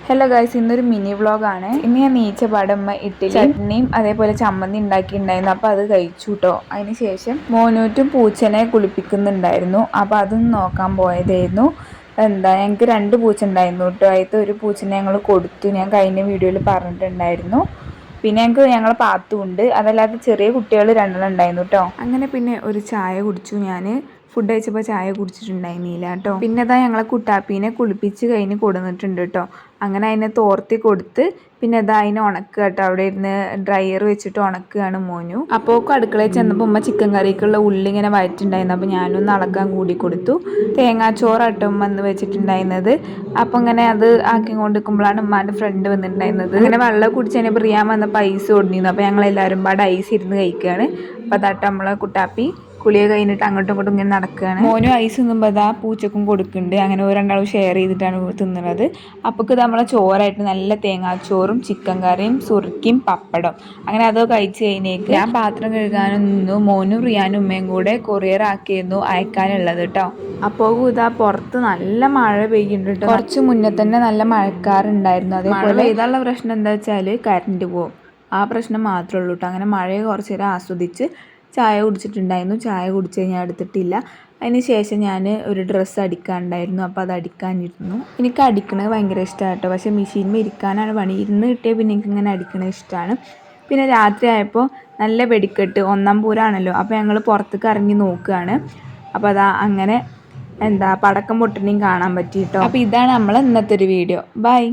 Hello guys, ഇന്നൊരു mini വ്ളോഗാണ്. ഇന്ന് ഞാൻ നീച്ചപാടം ഇഡ്ഡലി ചട്നിയും അതേപോലെ ചമ്മന്തി ഉണ്ടാക്കിയിട്ടുണ്ടായിരുന്നു. അപ്പോൾ അത് കഴിച്ചു കേട്ടോ. അതിന് ശേഷം മോനൂറ്റും പൂച്ചനെ കുളിപ്പിക്കുന്നുണ്ടായിരുന്നു. അപ്പോൾ അതൊന്ന് നോക്കാൻ പോയതായിരുന്നു. ഞങ്ങൾക്ക് 2 പൂച്ച ഉണ്ടായിരുന്നു കേട്ടോ. അതിലത്തെ ഒരു പൂച്ചനെ ഞങ്ങൾ കൊടുത്തു. ഞാൻ കഴിഞ്ഞ വീഡിയോയിൽ പറഞ്ഞിട്ടുണ്ടായിരുന്നു. പിന്നെ ഞങ്ങളെ പാത്തുണ്ട്. അതല്ലാതെ ചെറിയ കുട്ടികൾ 2 ഉണ്ടായിരുന്നു കേട്ടോ. അങ്ങനെ പിന്നെ ഒരു ചായ കുടിച്ചു. ഞാൻ ഫുഡ് കഴിച്ചപ്പോൾ ചായ കുടിച്ചിട്ടുണ്ടായിരുന്നില്ല കേട്ടോ. പിന്നെ ഞങ്ങളെ കുട്ടാപ്പീനെ കുളിപ്പിച്ച് കഴിഞ്ഞ് കൊടുന്നിട്ടുണ്ട് കേട്ടോ. അങ്ങനെ അതിനെ തോർത്തി കൊടുത്ത് പിന്നെ അതിനെ ഉണക്കുക കേട്ടോ. അവിടെ ഇരുന്ന് ഡ്രയർ വെച്ചിട്ട് ഉണക്കുകയാണ് മോനു. അപ്പോൾ അടുക്കളയിൽ ചെന്നപ്പോൾ ഉമ്മ ചിക്കൻ കറിക്കുള്ള ഉള്ളി ഇങ്ങനെ വഴറ്റുണ്ടായിരുന്നു. അപ്പോൾ ഞാനൊന്ന് അളക്കാൻ കൂടി കൊടുത്തു. തേങ്ങാച്ചോറാട്ടോ ഉമ്മ എന്ന് വെച്ചിട്ടുണ്ടായിരുന്നത്. അപ്പോൾ ഇങ്ങനെ അത് ആക്കി കൊണ്ടിരിക്കുമ്പോഴാണ് ഉമ്മാൻ്റെ ഫ്രണ്ട് വന്നിട്ടുണ്ടായിരുന്നത്. അങ്ങനെ വെള്ളം കുടിച്ചതിന് റിയാൻ വന്നപ്പോൾ ഐസ് കൊണ്ടിരുന്നു. അപ്പോൾ ഞങ്ങളെല്ലാവരും പാടെ ഐസ് ഇരുന്ന് കഴിക്കുകയാണ്. അപ്പോൾ അതാട്ടോ നമ്മളെ കുട്ടാപ്പി കുളിയെ കഴിഞ്ഞിട്ട് അങ്ങോട്ടും ഇങ്ങോട്ടും ഇങ്ങനെ നടക്കുകയാണ്. മോനും ഐസ് തിന്നുമ്പോൾ അതാ പൂച്ചക്കും കൊടുക്കുന്നുണ്ട്. അങ്ങനെ രണ്ടാളും ഷെയർ ചെയ്തിട്ടാണ് തിന്നുന്നത്. അപ്പോൾ ഇത് നമ്മളെ ചോറായിട്ട് നല്ല തേങ്ങാച്ചോറും ചിക്കൻ കറിയും സുർക്കിയും പപ്പടം അങ്ങനെ അത് കഴിച്ച് കഴിഞ്ഞേക്ക് ഞാൻ പാത്രം കഴുകാനും നിന്നു. മോനും റിയാനും ഉമ്മയും കൂടെ കൊറിയർ ആക്കിയിരുന്നു അയക്കാനുള്ളത് കേട്ടോ. അപ്പോൾ ഇതാ പുറത്ത് നല്ല മഴ പെയ്യുന്നുണ്ട് കേട്ടോ. കുറച്ച് മുന്നേ തന്നെ നല്ല മഴക്കാറുണ്ടായിരുന്നു. അതേപോലെ പെയ്താനുള്ള പ്രശ്നം എന്താ വെച്ചാൽ കറണ്ട് പോകും. ആ പ്രശ്നം മാത്രമേ ഉള്ളൂ കേട്ടോ. അങ്ങനെ മഴയെ കുറച്ച് നേരം ആസ്വദിച്ച് ചായ കുടിച്ചിട്ടുണ്ടായിരുന്നു. ചായ കുടിച്ച് ഞാൻ എടുത്തിട്ടില്ല. അതിന് ശേഷം ഞാൻ ഒരു ഡ്രസ്സ് അടിക്കാനുണ്ടായിരുന്നു. അപ്പോൾ അത് അടിക്കാനിരുന്നു. എനിക്ക് അടിക്കണത് ഭയങ്കര ഇഷ്ടമാണ് കേട്ടോ. പക്ഷേ മെഷീനിൽ ഇരിക്കാനാണ് പണി. ഇരുന്ന് കിട്ടിയാൽ പിന്നെ എനിക്കിങ്ങനെ അടിക്കണത് ഇഷ്ടമാണ്. പിന്നെ രാത്രി ആയപ്പോൾ നല്ല വെടിക്കെട്ട് 1-ാം പൂരാണല്ലോ. അപ്പോൾ ഞങ്ങൾ പുറത്തേക്ക് ഇറങ്ങി നോക്കുകയാണ്. അപ്പോൾ അതാ അങ്ങനെ പടക്കം പൊട്ടനെയും കാണാൻ പറ്റി കേട്ടോ. അപ്പോൾ ഇതാണ് നമ്മളെ ഇന്നത്തെ ഒരു വീഡിയോ. ബൈ.